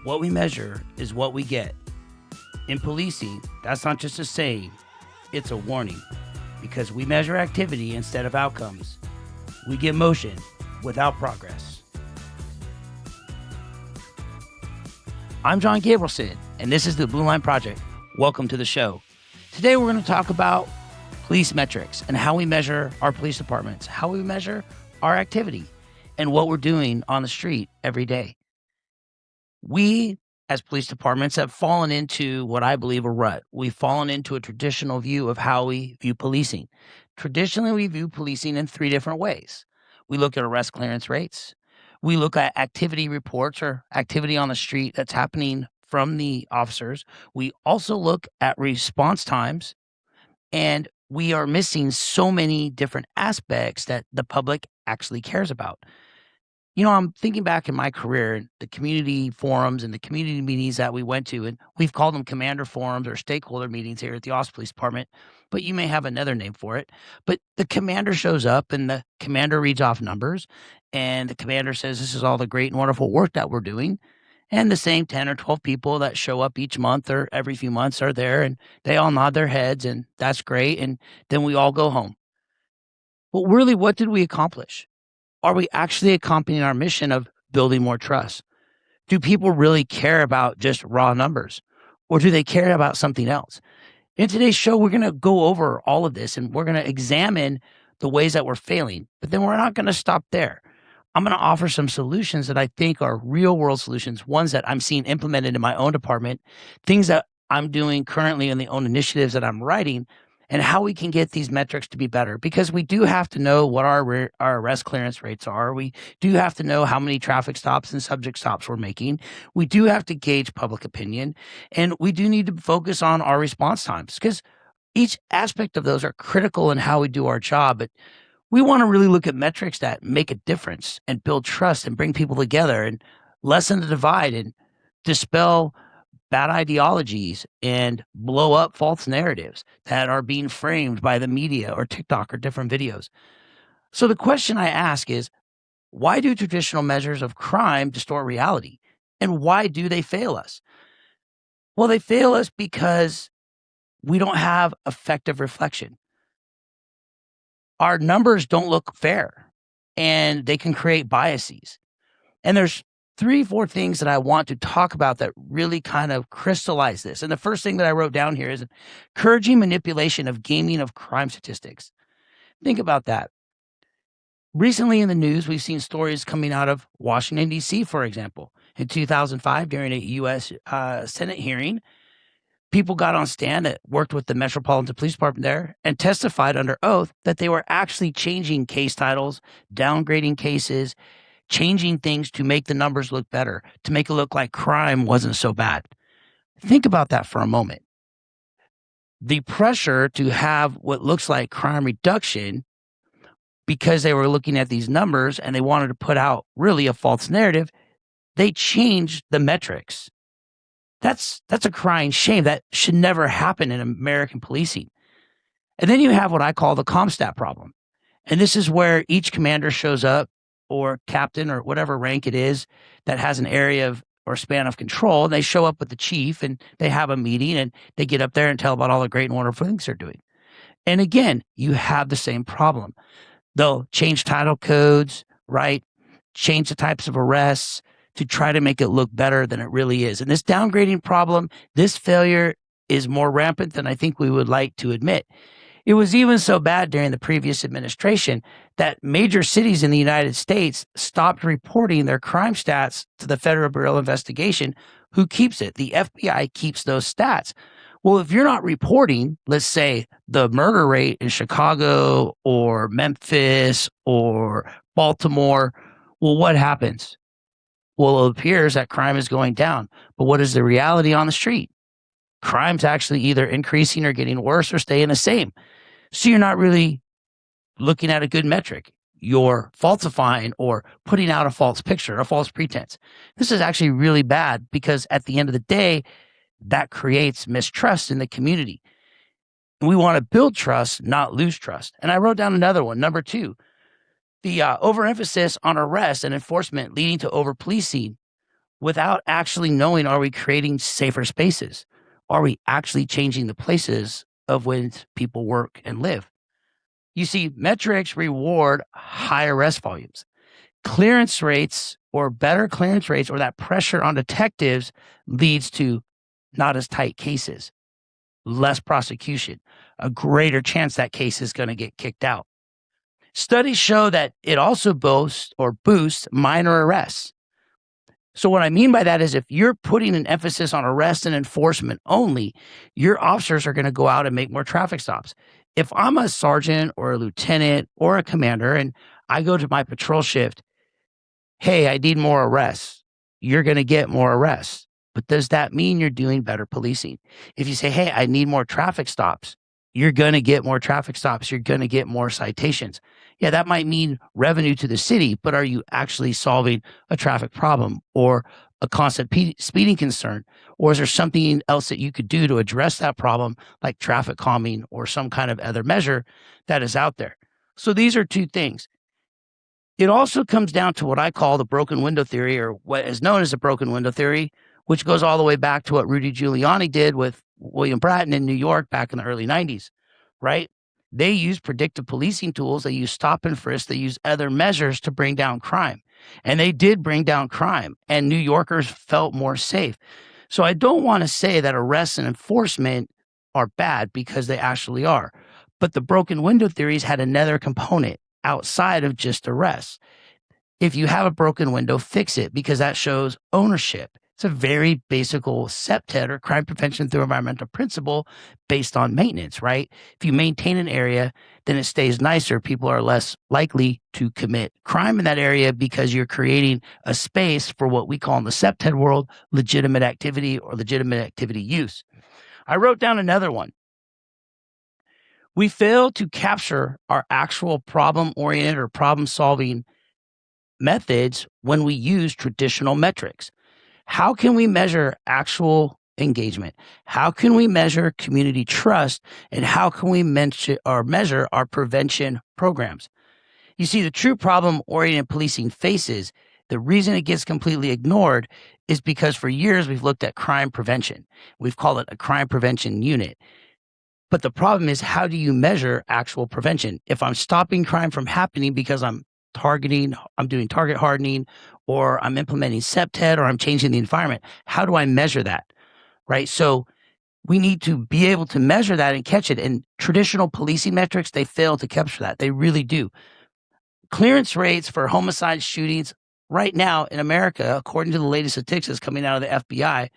What we measure is what we get. In policing, that's not just a saying, it's a warning. Because we measure activity instead of outcomes. We get motion without progress. I'm John Gabrielson, and this is the Blue Line Project. Welcome to the show. Today we're going to talk about police metrics and how we measure our police departments, how we measure our activity, and what we're doing on the street every day. We, as police departments, have fallen into what I believe a rut. We've fallen into a traditional view of how we view policing. Traditionally, we view policing in three different ways. We look at arrest clearance rates. We look at activity reports or activity on the street that's happening from the officers. We also look at response times, and we are missing so many different aspects that the public actually cares about. You know, I'm thinking back in my career, the community forums and the community meetings that we went to, and we've called them commander forums or stakeholder meetings here at the Austin Police Department, but you may have another name for it. But the commander shows up and the commander reads off numbers, and the commander says, this is all the great and wonderful work that we're doing. And the same 10 or 12 people that show up each month or every few months are there, and they all nod their heads, and that's great. And then we all go home. But really, what did we accomplish? Are we actually accomplishing our mission of building more trust? Do people really care about just raw numbers, or do they care about something else? In today's show, we're going to go over all of this, and we're going to examine the ways that we're failing, but then we're not going to stop there. I'm going to offer some solutions that I think are real world solutions, ones that I'm seeing implemented in my own department, things that I'm doing currently in the own initiatives that I'm writing, and how we can get these metrics to be better. Because we do have to know what our arrest clearance rates are. We do have to know how many traffic stops and subject stops we're making. We do have to gauge public opinion, and we do need to focus on our response times, because each aspect of those are critical in how we do our job. But we want to really look at metrics that make a difference and build trust and bring people together and lessen the divide and dispel bad ideologies and blow up false narratives that are being framed by the media or TikTok or different videos. So the question I ask is, why do traditional measures of crime distort reality? And why do they fail us? Well, they fail us because we don't have effective reflection. Our numbers don't look fair, and they can create biases. And there's 3-4 things that I want to talk about that really kind of crystallize this. And the first thing that I wrote down here is encouraging manipulation of gaming of crime statistics. Think about that. Recently in the news, we've seen stories coming out of Washington, D.C., for example. In 2005, during a U.S. Senate hearing, people got on stand that worked with the Metropolitan Police Department there and testified under oath that they were actually changing case titles, downgrading cases, changing things to make the numbers look better, to make it look like crime wasn't so bad. Think about that for a moment. The pressure to have what looks like crime reduction, because they were looking at these numbers and they wanted to put out really a false narrative, they changed the metrics. That's a crying shame. That should never happen in American policing. And then you have what I call the CompStat problem. And this is where each commander shows up, or captain or whatever rank it is, that has an area of or span of control. And they show up with the chief and they have a meeting and they get up there and tell about all the great and wonderful things they're doing. And again, you have the same problem. They'll change title codes, right? Change the types of arrests to try to make it look better than it really is. And this downgrading problem, this failure is more rampant than I think we would like to admit. It was even so bad during the previous administration that major cities in the United States stopped reporting their crime stats to the Federal Bureau of Investigation. Who keeps it? The FBI keeps those stats. Well, if you're not reporting, let's say, the murder rate in Chicago or Memphis or Baltimore, well, what happens? Well, it appears that crime is going down. But what is the reality on the street? Crime's actually either increasing or getting worse or staying the same. So you're not really looking at a good metric. You're falsifying or putting out a false picture, a false pretense. This is actually really bad because at the end of the day, that creates mistrust in the community. And we want to build trust, not lose trust. And I wrote down another one, number 2, the overemphasis on arrest and enforcement leading to over-policing. without actually knowing, are we creating safer spaces? Are we actually changing the places of when people work and live? You see, metrics reward high arrest volumes. Clearance rates or better clearance rates or that pressure on detectives leads to not as tight cases, less prosecution, a greater chance that case is going to get kicked out. Studies show that it also boosts minor arrests. So what I mean by that is if you're putting an emphasis on arrest and enforcement only, your officers are going to go out and make more traffic stops. If I'm a sergeant or a lieutenant or a commander and I go to my patrol shift, hey, I need more arrests, you're going to get more arrests. But does that mean you're doing better policing? If you say, hey, I need more traffic stops, you're going to get more traffic stops. You're going to get more citations. Yeah, that might mean revenue to the city, but are you actually solving a traffic problem or a constant speeding concern? Or is there something else that you could do to address that problem, like traffic calming or some kind of other measure that is out there? So these are two things. It also comes down to what I call the broken window theory, or what is known as the broken window theory, which goes all the way back to what Rudy Giuliani did with William Bratton in New York back in the early 90s, right? They use predictive policing tools, they use stop and frisk, they use other measures to bring down crime. And they did bring down crime, and New Yorkers felt more safe. So I don't want to say that arrests and enforcement are bad, because they actually are. But the broken window theories had another component outside of just arrests. If you have a broken window, fix it, because that shows ownership. It's a very basic CPTED, or crime prevention through environmental principle, based on maintenance, right? If you maintain an area, then it stays nicer. People are less likely to commit crime in that area because you're creating a space for what we call in the CPTED world, legitimate activity or legitimate activity use. I wrote down another one. We fail to capture our actual problem-oriented or problem-solving methods when we use traditional metrics. How can we measure actual engagement? How can we measure community trust? And how can we measure our prevention programs? You see, the true problem-oriented policing faces, the reason it gets completely ignored is because for years we've looked at crime prevention. We've called it a crime prevention unit. But the problem is, how do you measure actual prevention? If I'm stopping crime from happening because I'm doing target hardening, or I'm implementing CPTED, or I'm changing the environment, how do I measure that? Right? So we need to be able to measure that and catch it. And traditional policing metrics, they fail to capture that. They really do. Clearance rates for homicide shootings right now in America, according to the latest statistics coming out of the FBI,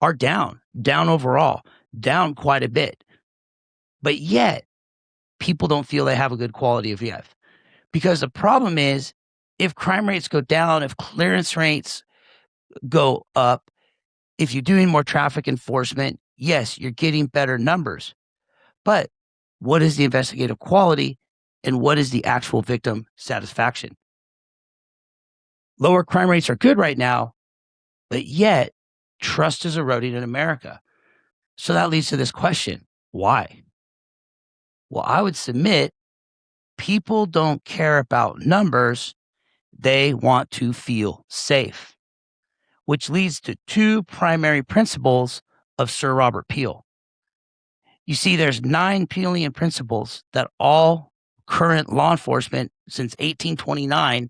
are down overall, down quite a bit. But yet, people don't feel they have a good quality of life. Because the problem is, if crime rates go down, if clearance rates go up, if you're doing more traffic enforcement, yes, you're getting better numbers. But what is the investigative quality, and what is the actual victim satisfaction? Lower crime rates are good right now, but yet trust is eroding in America. So that leads to this question: why? Well, I would submit people don't care about numbers. They want to feel safe, which leads to two primary principles of Sir Robert Peel. You see, there's 9 Peelian principles that all current law enforcement since 1829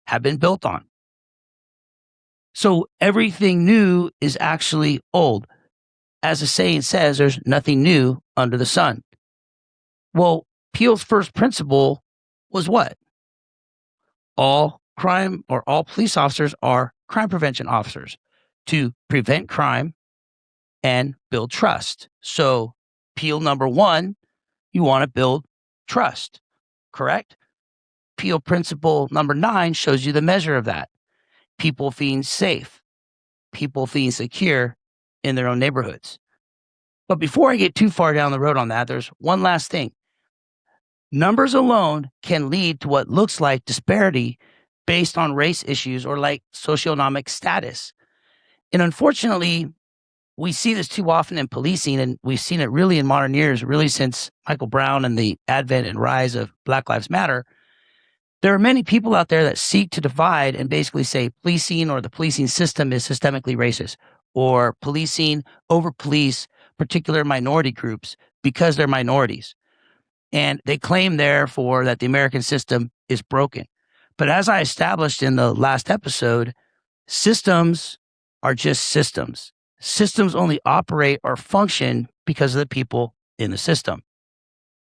have been built on. So everything new is actually old. As the saying says, there's nothing new under the sun. Well, Peel's first principle was what? All crime, or all police officers, are crime prevention officers, to prevent crime and build trust. So Peel number 1, you want to build trust, correct? Peel principle number 9 shows you the measure of that. People feeling safe, people feeling secure in their own neighborhoods. But before I get too far down the road on that, there's one last thing. Numbers alone can lead to what looks like disparity based on race issues, or like socioeconomic status. And unfortunately, we see this too often in policing, and we've seen it really in modern years, really since Michael Brown and the advent and rise of Black Lives Matter. There are many people out there that seek to divide and basically say policing or the policing system is systemically racist, or policing over police particular minority groups because they're minorities. And they claim, therefore, that the American system is broken. But as I established in the last episode, systems are just systems. Systems only operate or function because of the people in the system.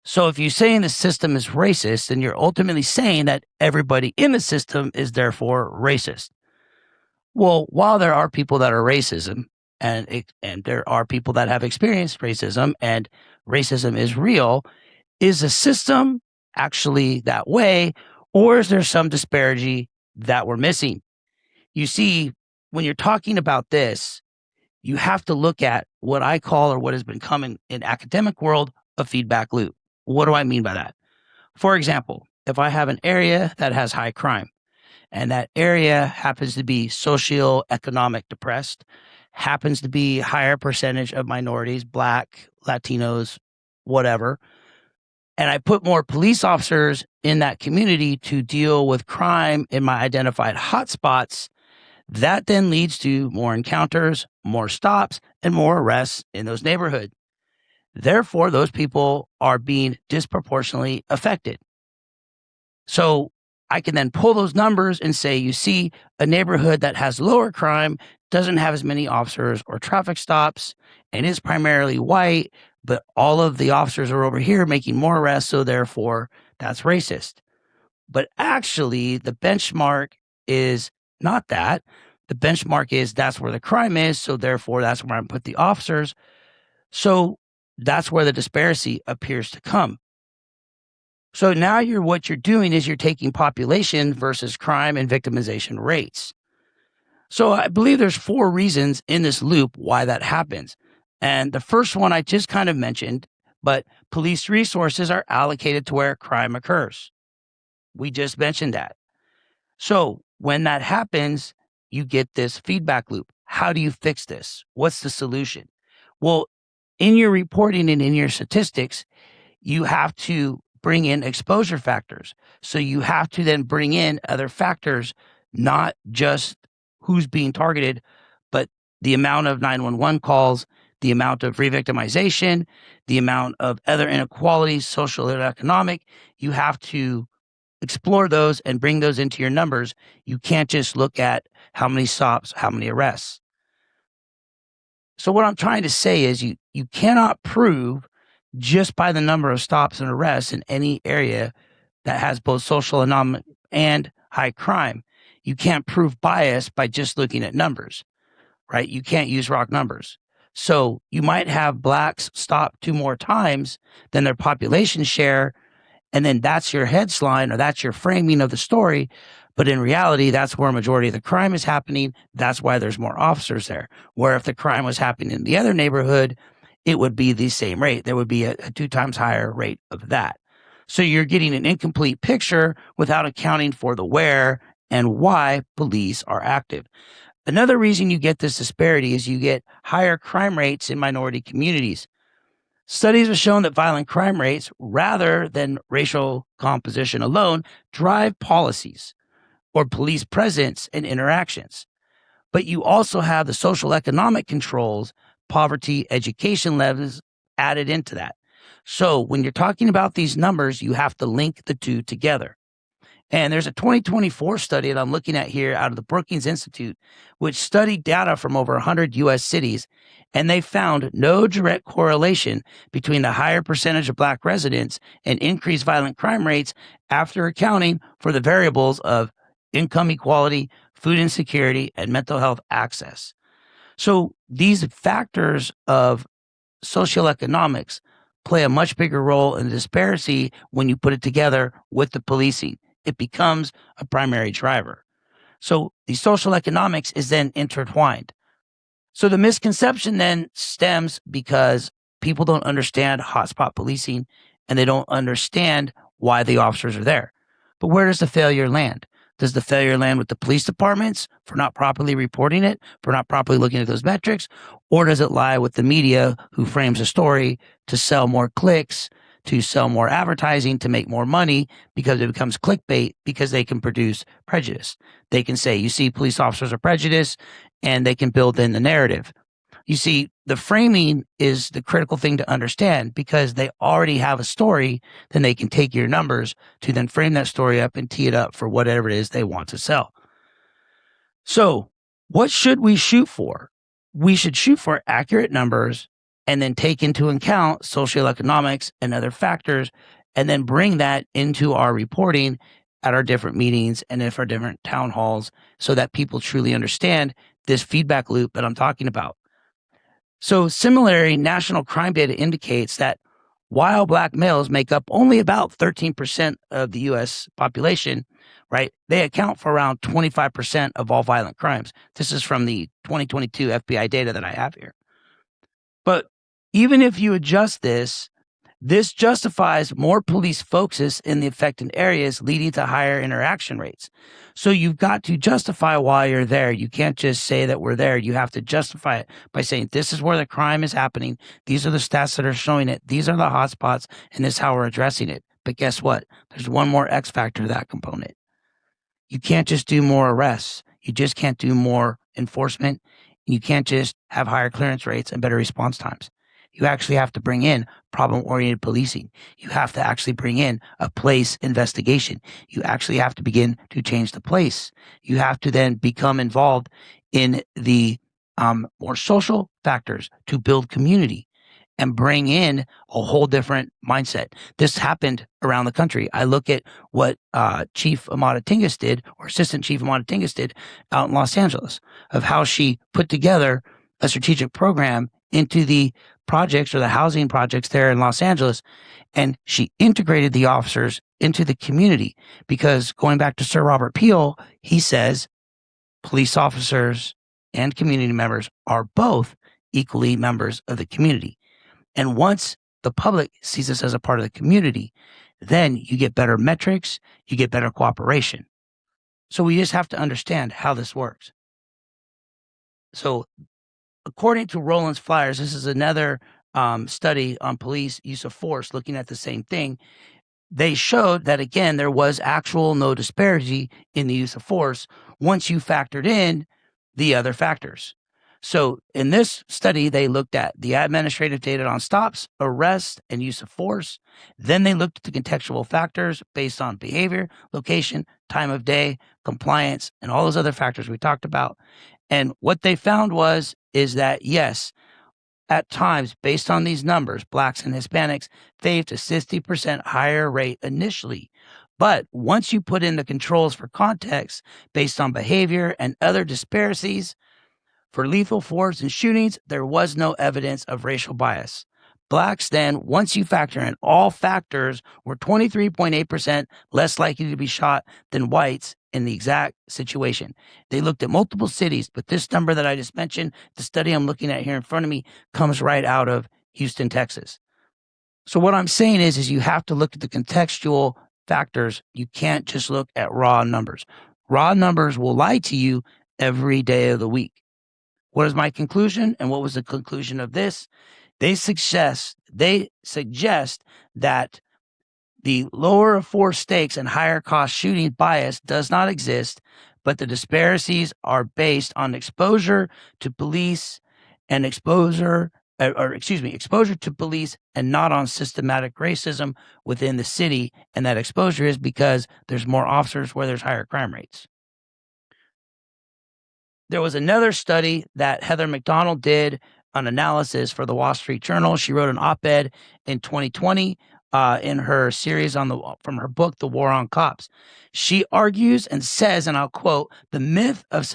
So if you're saying the system is racist, then you're ultimately saying that everybody in the system is therefore racist. Well, while there are people that are racism, and there are people that have experienced racism, and racism is real, is the system actually that way, or is there some disparity that we're missing? You see, when you're talking about this, you have to look at what I call, or what has been coming in academic world, a feedback loop. What do I mean by that? For example, if I have an area that has high crime and that area happens to be socioeconomic depressed, happens to be higher percentage of minorities, Black, Latinos, whatever, and I put more police officers in that community to deal with crime in my identified hotspots, that then leads to more encounters, more stops, and more arrests in those neighborhoods. Therefore, those people are being disproportionately affected. So I can then pull those numbers and say, you see, a neighborhood that has lower crime doesn't have as many officers or traffic stops and is primarily white, but all of the officers are over here making more arrests, so therefore that's racist. But actually, the benchmark is not that. The benchmark is that's where the crime is, so therefore that's where I put the officers. So that's where the disparity appears to come. So now what you're doing is you're taking population versus crime and victimization rates. So I believe there's 4 reasons in this loop why that happens. And the first one I just kind of mentioned, but police resources are allocated to where crime occurs. We just mentioned that. So when that happens, you get this feedback loop. How do you fix this? What's the solution? Well, in your reporting and in your statistics, you have to bring in exposure factors. So you have to then bring in other factors, not just who's being targeted, but the amount of 911 calls, the amount of re-victimization, the amount of other inequalities, social and economic. You have to explore those and bring those into your numbers. You can't just look at how many stops, how many arrests. So what I'm trying to say is you cannot prove just by the number of stops and arrests in any area that has both social economic and high crime. You can't prove bias by just looking at numbers, right? You can't use raw numbers. So you might have Blacks stop 2 more times than their population share, and then that's your headline or that's your framing of the story. But in reality, that's where a majority of the crime is happening. That's why there's more officers there. Where if the crime was happening in the other neighborhood, it would be the same rate. There would be a 2 times higher rate of that. So you're getting an incomplete picture without accounting for the where and why police are active. Another reason you get this disparity is you get higher crime rates in minority communities. Studies have shown that violent crime rates, rather than racial composition alone, drive policies or police presence and interactions. But you also have the social economic controls, poverty, education levels added into that. So when you're talking about these numbers, you have to link the 2 together. And there's a 2024 study that I'm looking at here out of the Brookings Institute, which studied data from over 100 U.S. cities, and they found no direct correlation between the higher percentage of Black residents and increased violent crime rates after accounting for the variables of income equality, food insecurity, and mental health access. So these factors of socioeconomics play a much bigger role in the disparity when you put it together with the policing. It becomes a primary driver. So the social economics is then intertwined. So the misconception then stems because people don't understand hotspot policing and they don't understand why the officers are there. But where does the failure land? Does the failure land with the police departments for not properly reporting it, for not properly looking at those metrics? Or does it lie with the media who frames a story to sell more clicks, to sell more advertising, to make more money, because it becomes clickbait, because they can produce prejudice. They can say, you see, police officers are prejudiced, and they can build in the narrative. You see, the framing is the critical thing to understand, because they already have a story. Then they can take your numbers to then frame that story up and tee it up for whatever it is they want to sell. So what should we shoot for? We should shoot for accurate numbers and then take into account socioeconomics and other factors, and then bring that into our reporting at our different meetings and if our different town halls, so that people truly understand this feedback loop that I'm talking about. So similarly, national crime data indicates that while Black males make up only about 13% of the U.S. population, right, they account for around 25% of all violent crimes. This is from the 2022 FBI data that I have here. But even if you adjust this justifies more police focus in the affected areas, leading to higher interaction rates. So you've got to justify why you're there. You can't just say that we're there. You have to justify it by saying, this is where the crime is happening. These are the stats that are showing it. These are the hotspots, and this is how we're addressing it. But guess what? There's one more X factor to that component. You can't just do more arrests. You just can't do more enforcement. You can't just have higher clearance rates and better response times. You actually have to bring in problem-oriented policing. You have to actually bring in a place investigation. You actually have to begin to change the place. You have to then become involved in the more social factors to build community and bring in a whole different mindset. This happened around the country. I look at what Chief Amada Tingus did, or Assistant Chief Amada Tingus did out in Los Angeles, of how she put together a strategic program into the projects, or the housing projects there in Los Angeles. And she integrated the officers into the community, because going back to Sir Robert Peel, he says police officers and community members are both equally members of the community. And once the public sees this as a part of the community, then you get better metrics, you get better cooperation. So we just have to understand how this works. So according to Roland's Flyers, this is another study on police use of force looking at the same thing. They showed that, again, there was actual no disparity in the use of force once you factored in the other factors. So in this study, they looked at the administrative data on stops, arrests, and use of force. Then they looked at the contextual factors based on behavior, location, time of day, compliance, and all those other factors we talked about. And what they found is that, yes, at times, based on these numbers, Blacks and Hispanics faced a 60% higher rate initially. But once you put in the controls for context based on behavior and other disparities, for lethal force and shootings, there was no evidence of racial bias. Blacks then, once you factor in all factors, were 23.8% less likely to be shot than whites in the exact situation. They looked at multiple cities, but this number that I just mentioned, the study I'm looking at here in front of me, comes right out of Houston, Texas. So what I'm saying is you have to look at the contextual factors. You can't just look at raw numbers. Raw numbers will lie to you every day of the week. What is my conclusion? And what was the conclusion of this? They suggest that the lower of force stakes and higher cost shooting bias does not exist, but the disparities are based on exposure to police and exposure to police, and not on systematic racism within the city. And that exposure is because there's more officers where there's higher crime rates. There was another study that Heather McDonald did, an analysis for the Wall Street Journal. She wrote an op-ed in 2020 in her series from her book, The War on Cops. She argues and says, and I'll quote, "The myth of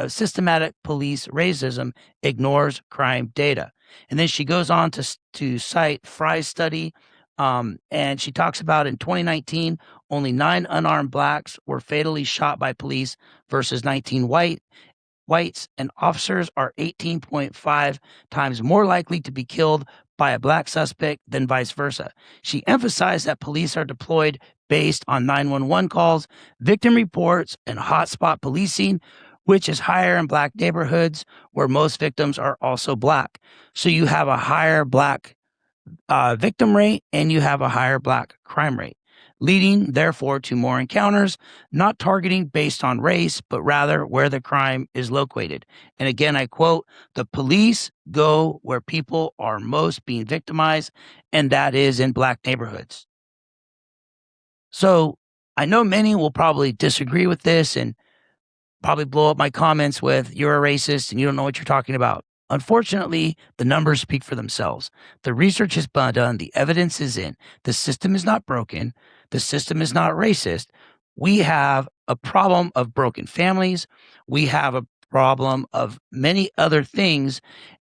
systematic police racism ignores crime data." And then she goes on to cite Fry's study, and she talks about in 2019, only 9 unarmed Blacks were fatally shot by police versus 19 whites, and officers are 18.5 times more likely to be killed by a Black suspect than vice versa. She emphasized that police are deployed based on 911 calls, victim reports, and hotspot policing, which is higher in Black neighborhoods where most victims are also Black. So you have a higher Black victim rate, and you have a higher Black crime rate, leading therefore to more encounters, not targeting based on race, but rather where the crime is located. And again, I quote, the police go where people are most being victimized, and that is in Black neighborhoods. So I know many will probably disagree with this and probably blow up my comments with, you're a racist and you don't know what you're talking about. Unfortunately, the numbers speak for themselves. The research has been done, the evidence is in. The system is not broken, the system is not racist. We have a problem of broken families, we have a problem of many other things,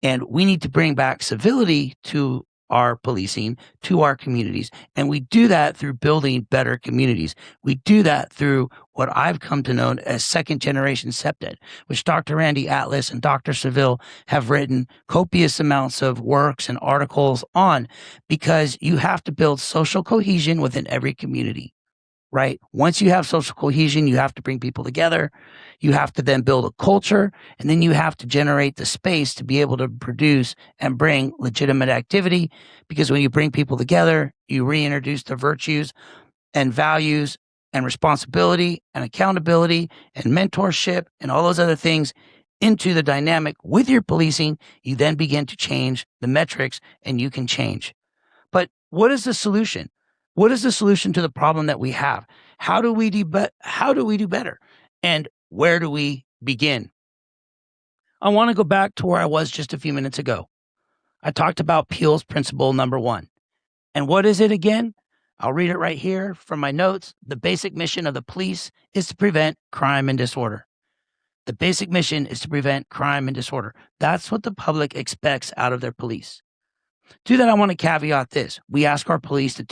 and we need to bring back civility to our policing, to our communities. And we do that through building better communities. We do that through what I've come to know as second generation CEPTED, which Dr. Randy Atlas and Dr. Seville have written copious amounts of works and articles on, because you have to build social cohesion within every community. Right? Once you have social cohesion, you have to bring people together. You have to then build a culture, and then you have to generate the space to be able to produce and bring legitimate activity. Because when you bring people together, you reintroduce the virtues and values and responsibility and accountability and mentorship and all those other things into the dynamic with your policing. You then begin to change the metrics, and you can change. But what is the solution? What is the solution to the problem that we have? How do we do better? And where do we begin? I want to go back to where I was just a few minutes ago. I talked about Peel's principle number 1. And what is it again? I'll read it right here from my notes. The basic mission of the police is to prevent crime and disorder. The basic mission is to prevent crime and disorder. That's what the public expects out of their police. To that, I want to caveat this. We ask our police to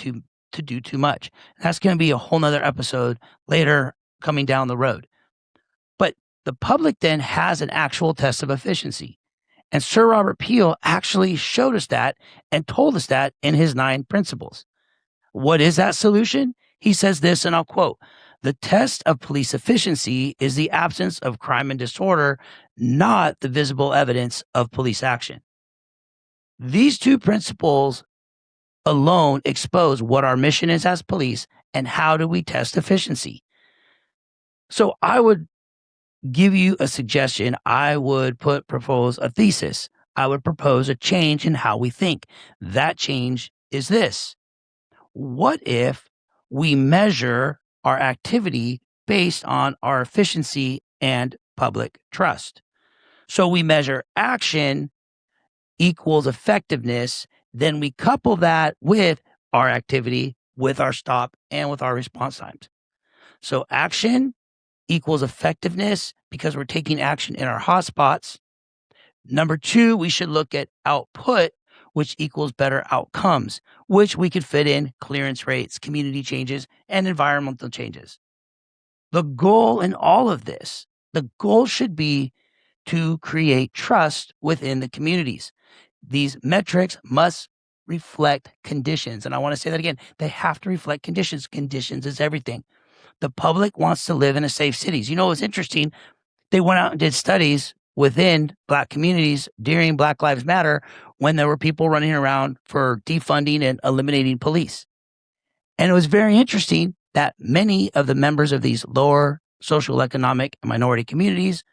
do too much. That's going to be a whole nother episode later coming down the road. But the public then has an actual test of efficiency. And Sir Robert Peel actually showed us that and told us that in his 9 principles. What is that solution? He says this, and I'll quote, the test of police efficiency is the absence of crime and disorder, not the visible evidence of police action. These 2 principles alone expose what our mission is as police and how do we test efficiency. So I would give you a suggestion. I would propose a thesis. I would propose a change in how we think. That change is this. What if we measure our activity based on our efficiency and public trust? So we measure action equals effectiveness. Then we couple that with our activity, with our stop, and with our response times. So action equals effectiveness because we're taking action in our hotspots. Number 2, we should look at output, which equals better outcomes, which we could fit in clearance rates, community changes, and environmental changes. The goal in all of this, the goal should be to create trust within the communities. These metrics must reflect conditions. And I want to say that again. They have to reflect conditions. Conditions is everything. The public wants to live in a safe cities. You know, it's interesting. They went out and did studies within Black communities during Black Lives Matter when there were people running around for defunding and eliminating police. And it was very interesting that many of the members of these lower social economic and minority communities,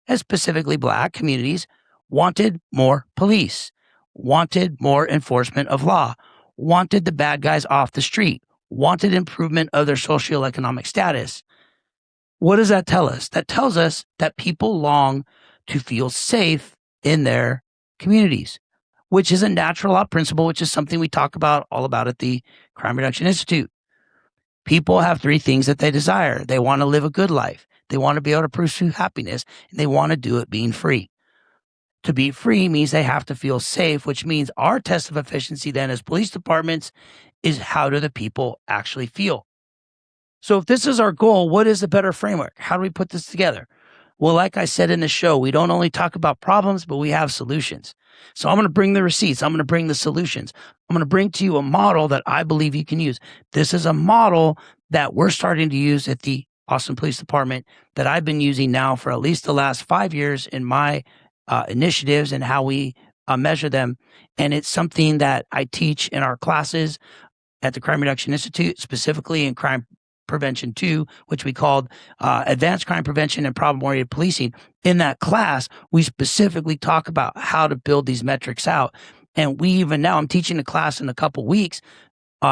and specifically Black communities, wanted more police, wanted more enforcement of law, wanted the bad guys off the street, wanted improvement of their socioeconomic status. What does that tell us? That tells us that people long to feel safe in their communities, which is a natural law principle, which is something we talk about all about at the Crime Reduction Institute. People have 3 things that they desire. They want to live a good life. They want to be able to pursue happiness, and they want to do it being free. To be free means they have to feel safe, which means our test of efficiency then as police departments is how do the people actually feel? So if this is our goal, what is the better framework? How do we put this together? Well, like I said in the show, we don't only talk about problems, but we have solutions. So I'm going to bring the receipts. I'm going to bring the solutions. I'm going to bring to you a model that I believe you can use. This is a model that we're starting to use at the Austin Police Department that I've been using now for at least the last 5 years in my initiatives and how we measure them. And it's something that I teach in our classes at the Crime Reduction Institute, specifically in Crime Prevention 2, which we called Advanced Crime Prevention and Problem-Oriented Policing. In that class, we specifically talk about how to build these metrics out. And we even now, I'm teaching a class in a couple weeks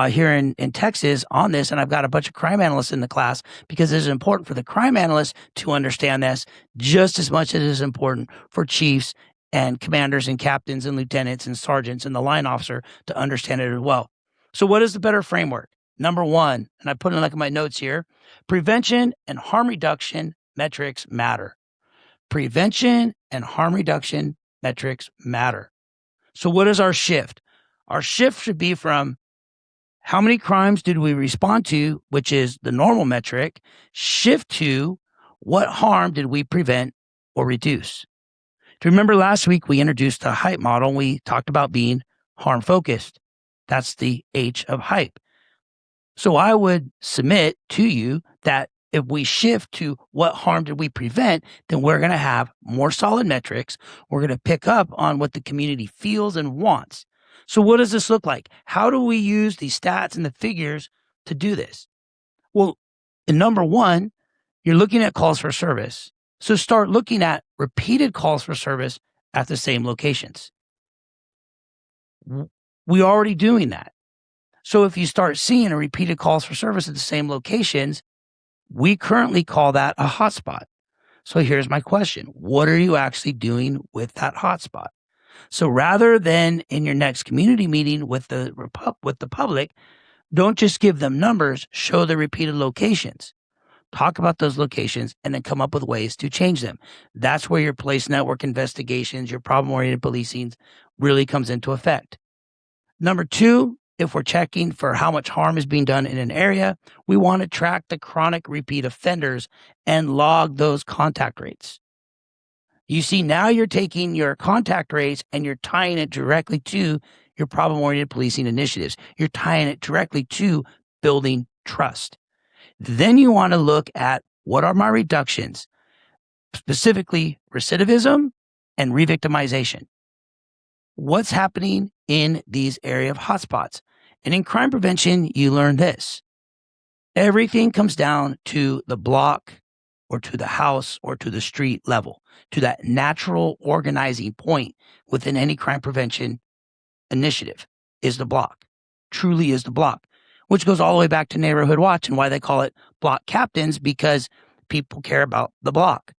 here in Texas on this, and I've got a bunch of crime analysts in the class because it is important for the crime analysts to understand this just as much as it is important for chiefs and commanders and captains and lieutenants and sergeants and the line officer to understand it as well. So what is the better framework? Number one, and I put in like my notes here, prevention and harm reduction metrics matter. Prevention and harm reduction metrics matter. So what is our shift? Our shift should be from how many crimes did we respond to, which is the normal metric, shift to what harm did we prevent or reduce? Do you remember last week we introduced the HYPE model and we talked about being harm focused? That's the H of HYPE. So I would submit to you that if we shift to what harm did we prevent, then we're going to have more solid metrics. We're going to pick up on what the community feels and wants. So what does this look like? How do we use these stats and the figures to do this? Well, in number one, you're looking at calls for service. So start looking at repeated calls for service at the same locations. We're already doing that. So if you start seeing a repeated calls for service at the same locations, we currently call that a hotspot. So here's my question. What are you actually doing with that hotspot? So rather than in your next community meeting with the public, don't just give them numbers, show the repeated locations. Talk about those locations and then come up with ways to change them. That's where your police network investigations, your problem-oriented policing really comes into effect. Number two, if we're checking for how much harm is being done in an area, we want to track the chronic repeat offenders and log those contact rates. You see, now you're taking your contact rates and you're tying it directly to your problem-oriented policing initiatives. You're tying it directly to building trust. Then you want to look at what are my reductions, specifically recidivism and revictimization. What's happening in these area of hotspots? And in crime prevention, you learn this. Everything comes down to the block or to the house or to the street level, to that natural organizing point within any crime prevention initiative is the block, truly is the block, which goes all the way back to Neighborhood Watch and why they call it block captains, because people care about the block.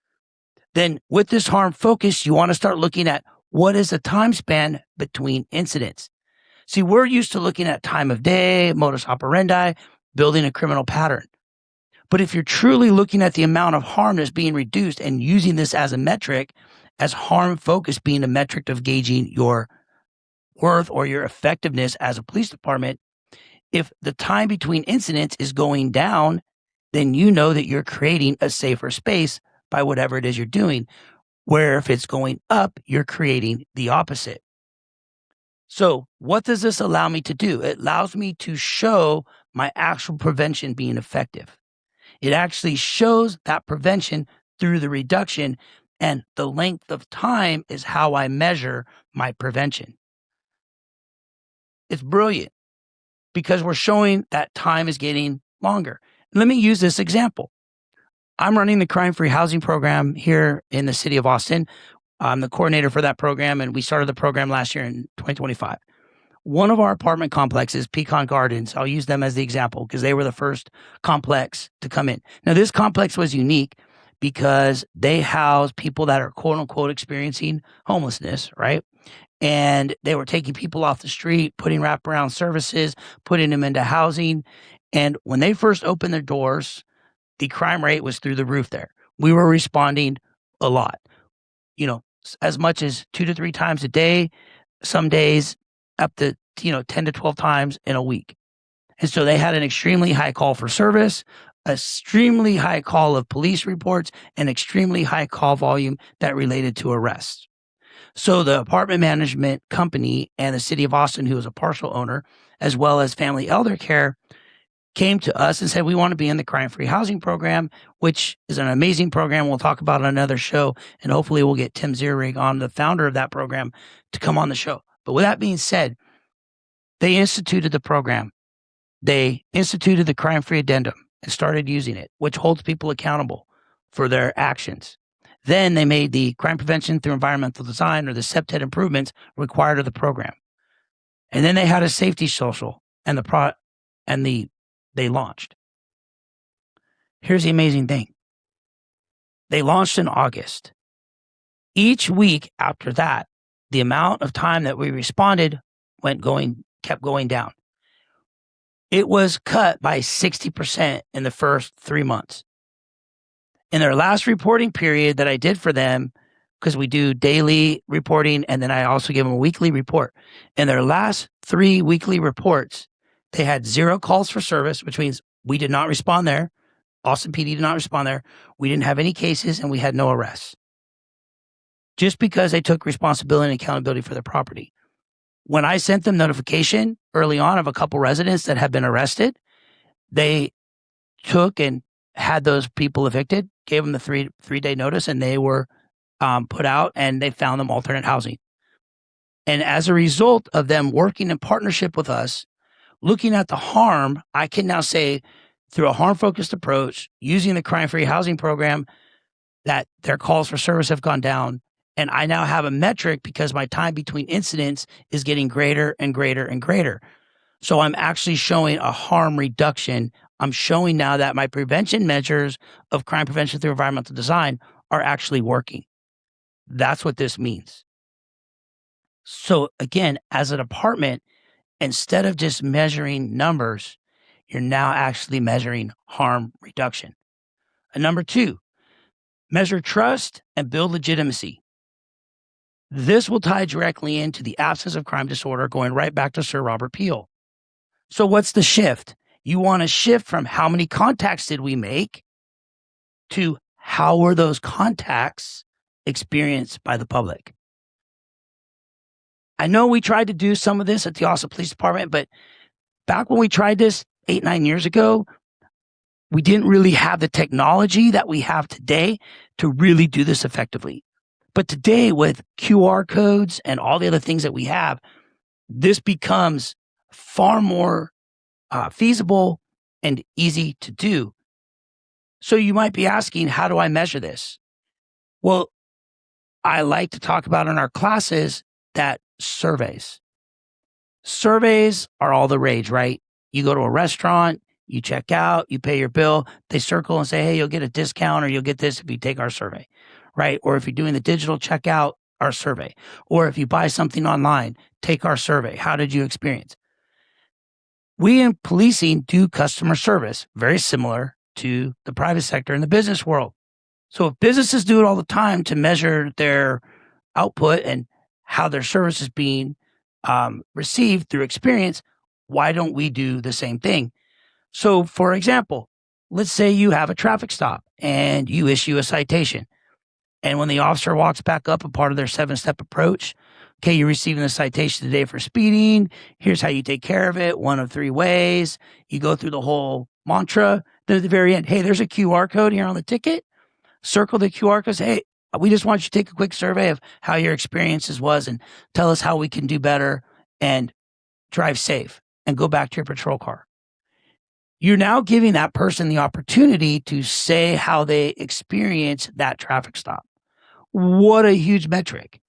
Then with this harm focus, you want to start looking at what is the time span between incidents. See, we're used to looking at time of day, modus operandi, building a criminal pattern. But if you're truly looking at the amount of harm that's being reduced and using this as a metric, as harm focus being a metric of gauging your worth or your effectiveness as a police department, if the time between incidents is going down, then you know that you're creating a safer space by whatever it is you're doing. Where if it's going up, you're creating the opposite. So what does this allow me to do? It allows me to show my actual prevention being effective. It actually shows that prevention through the reduction, and the length of time is how I measure my prevention. It's brilliant because we're showing that time is getting longer. Let me use this example. I'm running the crime-free housing program here in the city of Austin. I'm the coordinator for that program, and we started the program last year in 2025. One of our apartment complexes, Pecan Gardens, I'll use them as the example because they were the first complex to come in. Now, this complex was unique because they house people that are quote unquote experiencing homelessness, right? And they were taking people off the street, putting wraparound services, putting them into housing. And when they first opened their doors, the crime rate was through the roof there. We were responding a lot, as much as 2 to 3 times a day, some days up to 10 to 12 times in a week. And so they had an extremely high call for service, extremely high call of police reports, and extremely high call volume that related to arrests. So the apartment management company and the city of Austin, who was a partial owner, as well as Family Elder Care, came to us and said, we want to be in the crime-free housing program, which is an amazing program. We'll talk about on another show, and hopefully we'll get Tim Zierig on, the founder of that program, to come on the show. But with that being said, they instituted the program. They instituted the crime-free addendum and started using it, which holds people accountable for their actions. Then they made the crime prevention through environmental design, or the CPTED improvements, required of the program. And then they had a safety social, and they launched. Here's the amazing thing. They launched in August. Each week after that, the amount of time that we responded kept going down. It was cut by 60% in the first 3 months. In their last reporting period that I did for them, because we do daily reporting and then I also give them a weekly report. In their last 3 weekly reports, they had 0 calls for service, which means we did not respond there. Austin PD did not respond there. We didn't have any cases and we had no arrests. Just because they took responsibility and accountability for their property. When I sent them notification early on of a couple residents that had been arrested, they took and had those people evicted, gave them the three-day notice, and they were put out, and they found them alternate housing. And as a result of them working in partnership with us, looking at the harm, I can now say through a harm-focused approach, using the crime-free housing program, that their calls for service have gone down. And I now have a metric because my time between incidents is getting greater and greater and greater. So I'm actually showing a harm reduction. I'm showing now that my prevention measures of crime prevention through environmental design are actually working. That's what this means. So again, as a department, instead of just measuring numbers, you're now actually measuring harm reduction. And number 2, measure trust and build legitimacy. This will tie directly into the absence of crime disorder, going right back to Sir Robert Peel. So what's the shift? You want to shift from how many contacts did we make to how were those contacts experienced by the public? I know we tried to do some of this at the Austin Police Department, but back when we tried this 8-9 years ago, we didn't really have the technology that we have today to really do this effectively. But today, with QR codes and all the other things that we have, this becomes far more feasible and easy to do. So you might be asking, how do I measure this? Well, I like to talk about in our classes that surveys are all the rage, right? You go to a restaurant, you check out, you pay your bill, they circle and say, hey, you'll get a discount or you'll get this if you take our survey, right? Or if you're doing the digital checkout, our survey. Or if you buy something online, take our survey. How did you experience? We in policing do customer service, very similar to the private sector and the business world. So if businesses do it all the time to measure their output and how their service is being received through experience, why don't we do the same thing? So, for example, let's say you have a traffic stop and you issue a citation. And when the officer walks back up, a part of their 7-step approach, okay, you're receiving a citation today for speeding. Here's how you take care of it. 1 of 3 ways. You go through the whole mantra. Then at the very end, hey, there's a QR code here on the ticket. Circle the QR code. Say, hey, we just want you to take a quick survey of how your experiences was and tell us how we can do better and drive safe and go back to your patrol car. You're now giving that person the opportunity to say how they experience that traffic stop. What a huge metric.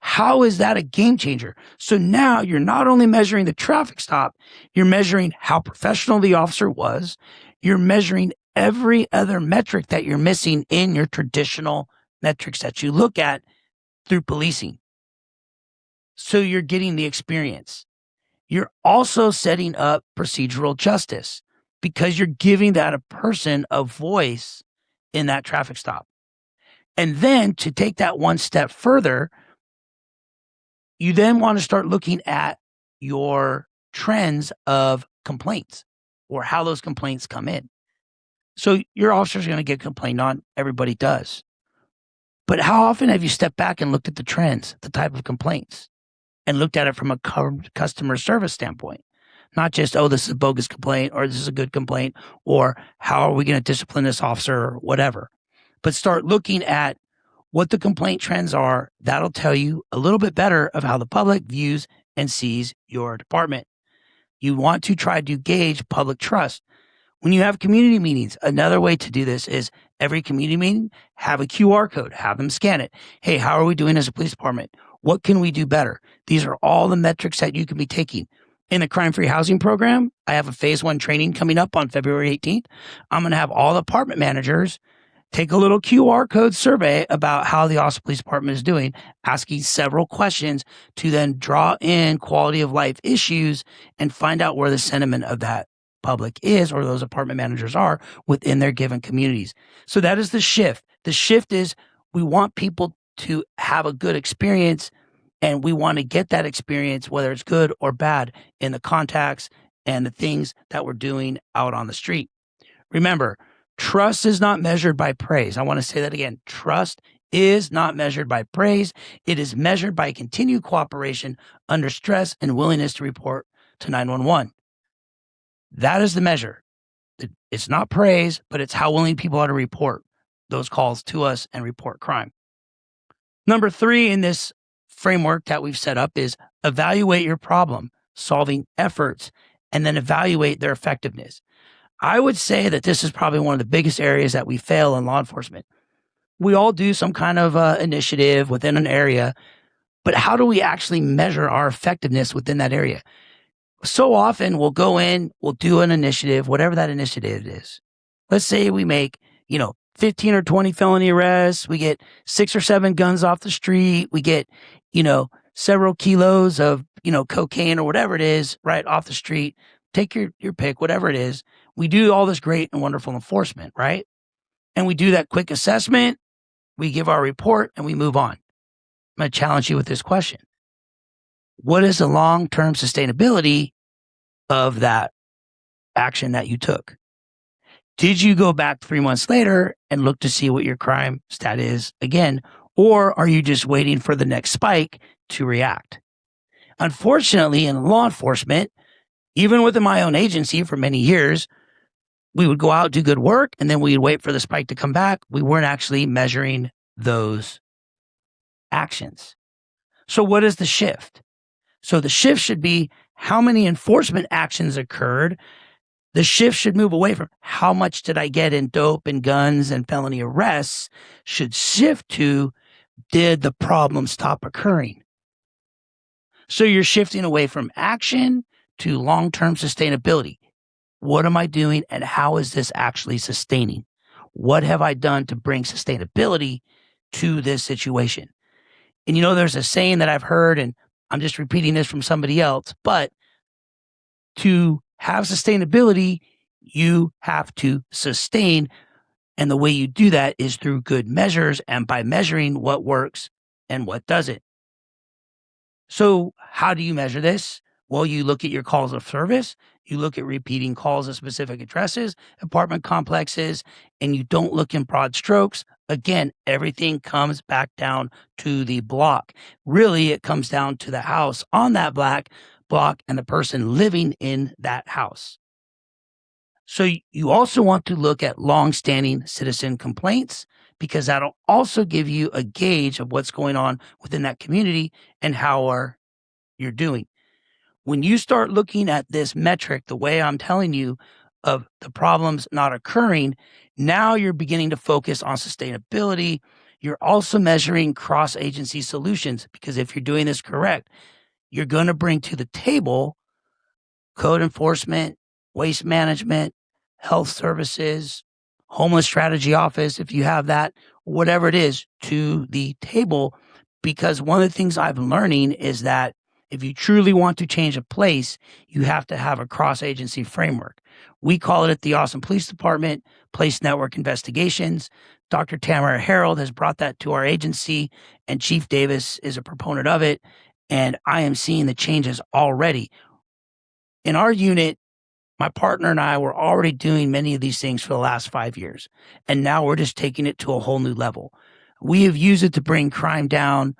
How is that a game changer? So now you're not only measuring the traffic stop, you're measuring how professional the officer was. You're measuring every other metric that you're missing in your traditional metrics that you look at through policing. So you're getting the experience. You're also setting up procedural justice because you're giving that a person a voice in that traffic stop. And then to take that one step further, you then want to start looking at your trends of complaints or how those complaints come in. So your officer's going to get complained on. Everybody does. But how often have you stepped back and looked at the trends, the type of complaints, and looked at it from a customer service standpoint? Not just, oh, this is a bogus complaint or this is a good complaint or how are we going to discipline this officer or whatever. But start looking at what the complaint trends are. That'll tell you a little bit better of how the public views and sees your department. You want to try to gauge public trust. When you have community meetings, another way to do this is every community meeting, have a QR code, have them scan it. Hey, how are we doing as a police department? What can we do better? These are all the metrics that you can be taking. In the crime-free housing program, I have a phase 1 training coming up on February 18th. I'm going to have all department managers take a little QR code survey about how the Austin Police Department is doing, asking several questions to then draw in quality of life issues and find out where the sentiment of that public is or those apartment managers are within their given communities. So that is the shift. The shift is we want people to have a good experience and we want to get that experience, whether it's good or bad, in the contacts and the things that we're doing out on the street. Remember, trust is not measured by praise. I want to say that again. Trust is not measured by praise. It is measured by continued cooperation under stress and willingness to report to 911. That is the measure. It's not praise, but it's how willing people are to report those calls to us and report crime. Number 3 in this framework that we've set up is evaluate your problem solving efforts and then evaluate their effectiveness. I would say that this is probably one of the biggest areas that we fail in law enforcement. We all do some kind of initiative within an area, but how do we actually measure our effectiveness within that area? So often we'll go in, we'll do an initiative, whatever that initiative is. Let's say we make, 15 or 20 felony arrests. We get 6 or 7 guns off the street. We get, several kilos of, cocaine or whatever it is right off the street. Take your pick, whatever it is. We do all this great and wonderful enforcement, right? And we do that quick assessment. We give our report and we move on. I'm going to challenge you with this question. What is the long-term sustainability of that action that you took? Did you go back 3 months later and look to see what your crime stat is again? Or are you just waiting for the next spike to react? Unfortunately, in law enforcement, even within my own agency for many years, we would go out, do good work, and then we'd wait for the spike to come back. We weren't actually measuring those actions. So what is the shift? So the shift should be how many enforcement actions occurred. The shift should move away from how much did I get in dope and guns and felony arrests, should shift to did the problem stop occurring? So you're shifting away from action to long-term sustainability. What am I doing and how is this actually sustaining? What have I done to bring sustainability to this situation? And there's a saying that I've heard, and I'm just repeating this from somebody else, but to have sustainability, you have to sustain. And the way you do that is through good measures and by measuring what works and what doesn't. So how do you measure this? Well, you look at your calls of service, you look at repeating calls at specific addresses, apartment complexes, and you don't look in broad strokes. Again, everything comes back down to the block. Really, it comes down to the house on that block and the person living in that house. So you also want to look at long-standing citizen complaints because that'll also give you a gauge of what's going on within that community and how you're doing. When you start looking at this metric, the way I'm telling you of the problems not occurring, now you're beginning to focus on sustainability. You're also measuring cross-agency solutions because if you're doing this correct, you're going to bring to the table code enforcement, waste management, health services, homeless strategy office, if you have that, whatever it is, to the table. Because one of the things I've been learning is that if you truly want to change a place, you have to have a cross-agency framework. We call it at the Austin Police Department, Place Network Investigations. Dr. Tamara Harold has brought that to our agency, and Chief Davis is a proponent of it. And I am seeing the changes already. In our unit, my partner and I were already doing many of these things for the last 5 years. And now we're just taking it to a whole new level. We have used it to bring crime down,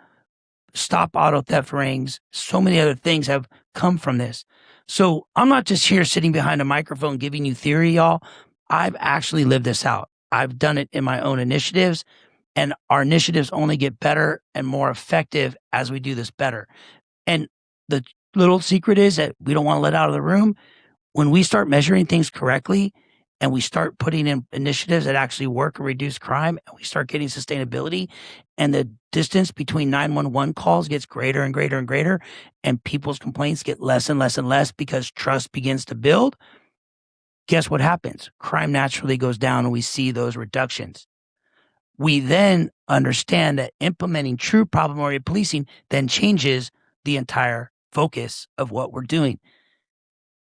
stop auto theft rings. So many other things have come from this. So I'm not just here sitting behind a microphone giving you theory, y'all. I've actually lived this out. I've done it in my own initiatives, and our initiatives only get better and more effective as we do this better. And the little secret is that we don't want to let out of the room. When we start measuring things correctly and we start putting in initiatives that actually work and reduce crime, and we start getting sustainability, and the distance between 911 calls gets greater and greater and greater, and people's complaints get less and less and less because trust begins to build, guess what happens? Crime naturally goes down and we see those reductions. We then understand that implementing true problem-oriented policing then changes the entire focus of what we're doing.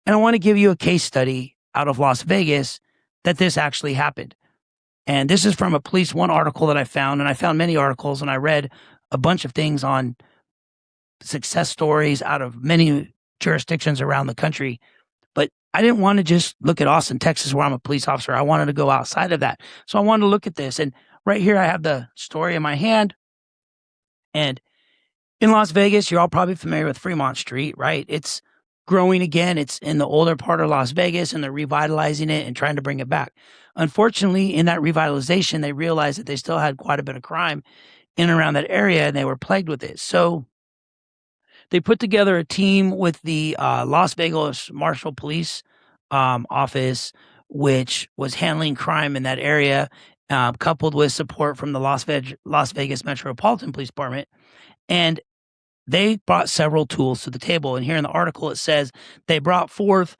And I want to give you a case study out of Las Vegas that this actually happened. And this is from a Police One article that I found, and I found many articles, and I read a bunch of things on success stories out of many jurisdictions around the country. But I didn't want to just look at Austin, Texas, where I'm a police officer. I wanted to go outside of that. So I wanted to look at this. And right here, I have the story in my hand. And in Las Vegas, you're all probably familiar with Fremont Street, right? It's growing again. It's in the older part of Las Vegas, and they're revitalizing it and trying to bring it back. Unfortunately, in that revitalization, they realized that they still had quite a bit of crime in and around that area, and they were plagued with it. So they put together a team with the Las Vegas Marshal Police Office, which was handling crime in that area, coupled with support from the Las Vegas Metropolitan Police Department. And they brought several tools to the table. And here in the article, it says they brought forth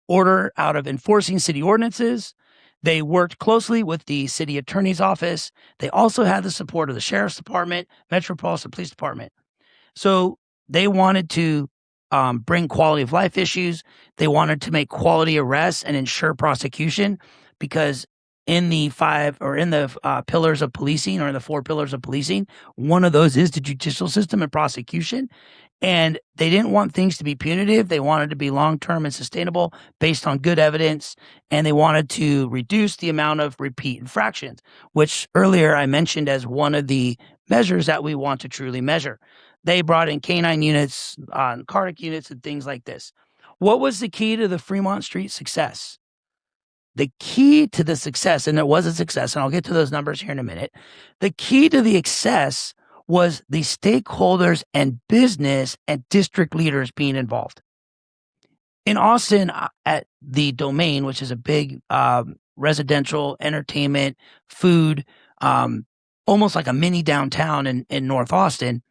order out of enforcing city ordinances. They worked closely with the city attorney's office. They also had the support of the sheriff's department, Metropolitan Police Department. So they wanted to bring quality of life issues. They wanted to make quality arrests and ensure prosecution, because in the pillars of policing, or in the 4 pillars of policing, one of those is the judicial system and prosecution. And they didn't want things to be punitive. They wanted to be long-term and sustainable based on good evidence. And they wanted to reduce the amount of repeat infractions, which earlier I mentioned as one of the measures that we want to truly measure. They brought in canine units, cardiac units, and things like this. What was the key to the Fremont Street success? The key to the success, and it was a success, and I'll get to those numbers here in a minute. The key to the success was the stakeholders and business and district leaders being involved. In Austin, at the Domain, which is a big residential, entertainment, food, almost like a mini downtown in North Austin,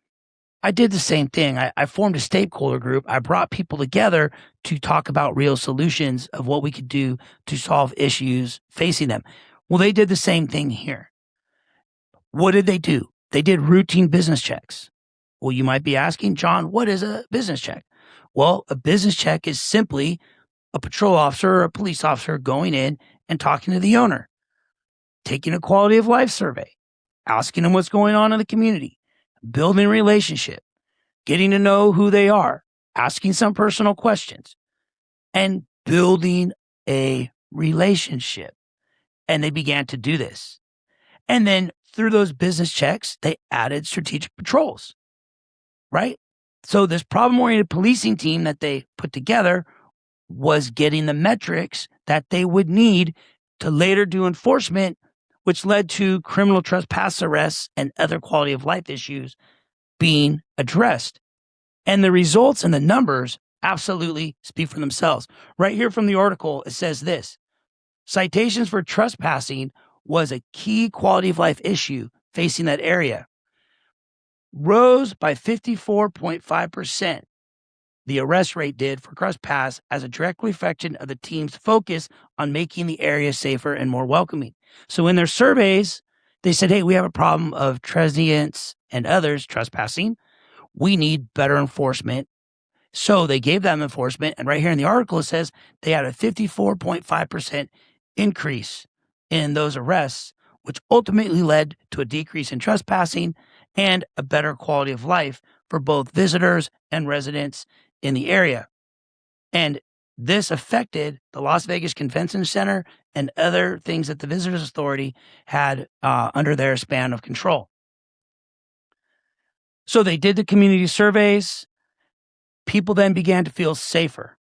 I did the same thing. I formed a stakeholder group. I brought people together to talk about real solutions of what we could do to solve issues facing them. Well, they did the same thing here. What did they do? They did routine business checks. Well, you might be asking, John, what is a business check? Well, a business check is simply a patrol officer or a police officer going in and talking to the owner, taking a quality of life survey, asking them what's going on in the community, building a relationship, getting to know who they are, asking some personal questions, and building a relationship. And they began to do this. And then through those business checks, they added strategic patrols, right? So this problem-oriented policing team that they put together was getting the metrics that they would need to later do enforcement, which led to criminal trespass arrests and other quality of life issues being addressed. And the results and the numbers absolutely speak for themselves. Right here from the article, it says this: citations for trespassing was a key quality of life issue facing that area. Rose by 54.5%. The arrest rate did for trespass as a direct reflection of the team's focus on making the area safer and more welcoming. So in their surveys, they said, hey, we have a problem of transients and others trespassing. We need better enforcement. So they gave them enforcement. And right here in the article, it says they had a 54.5% increase in those arrests, which ultimately led to a decrease in trespassing and a better quality of life for both visitors and residents in the area. And this affected the Las Vegas Convention Center and other things that the Visitors Authority had under their span of control. So they did the community surveys. people then began to feel safer.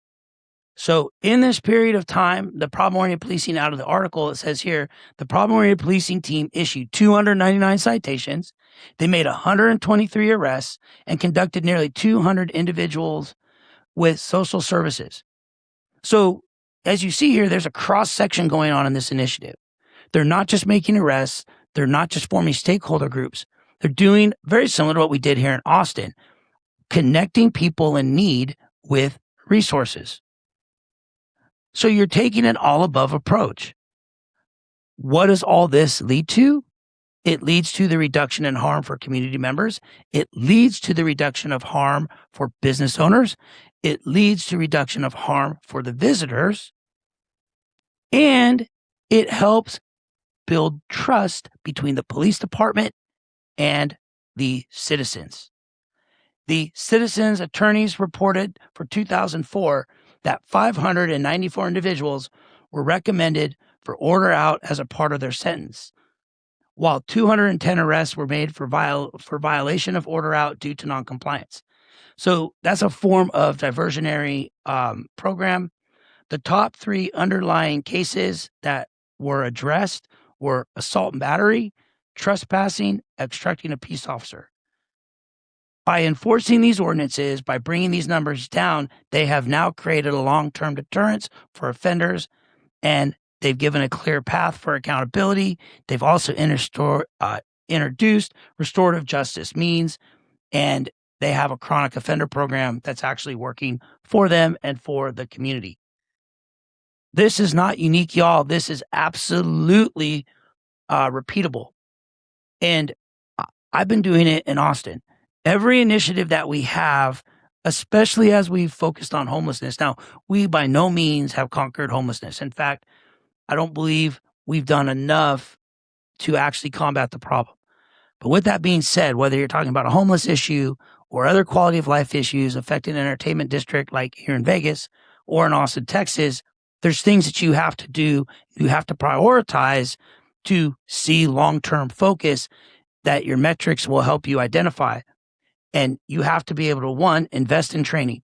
So in this period of time, the problem-oriented policing, out of the article, it says here, the problem-oriented policing team issued 299 citations. They made 123 arrests and conducted nearly 200 individuals with social services. So as you see here, there's a cross-section going on in this initiative. They're not just making arrests. They're not just forming stakeholder groups. They're doing very similar to what we did here in Austin, connecting people in need with resources. So you're taking an all-above approach. What does all this lead to? It leads to the reduction in harm for community members. It leads to the reduction of harm for business owners. It leads to reduction of harm for the visitors. And it helps build trust between the police department and the citizens. The citizens' attorneys reported for 2004 that 594 individuals were recommended for order out as a part of their sentence, while 210 arrests were made for violation of order out due to noncompliance. So that's a form of diversionary program. The top 3 underlying cases that were addressed were assault and battery, trespassing, obstructing a peace officer. By enforcing these ordinances, by bringing these numbers down, they have now created a long-term deterrence for offenders, and they've given a clear path for accountability. They've also introduced restorative justice means, and they have a chronic offender program that's actually working for them and for the community. This is not unique, y'all. This is absolutely repeatable. And I've been doing it in Austin. Every initiative that we have, especially as we've focused on homelessness. Now, we by no means have conquered homelessness. In fact, I don't believe we've done enough to actually combat the problem. But with that being said, whether you're talking about a homeless issue or other quality of life issues affecting an entertainment district like here in Vegas or in Austin, Texas, there's things that you have to do. You have to prioritize to see long-term focus that your metrics will help you identify. And you have to be able to, 1, invest in training.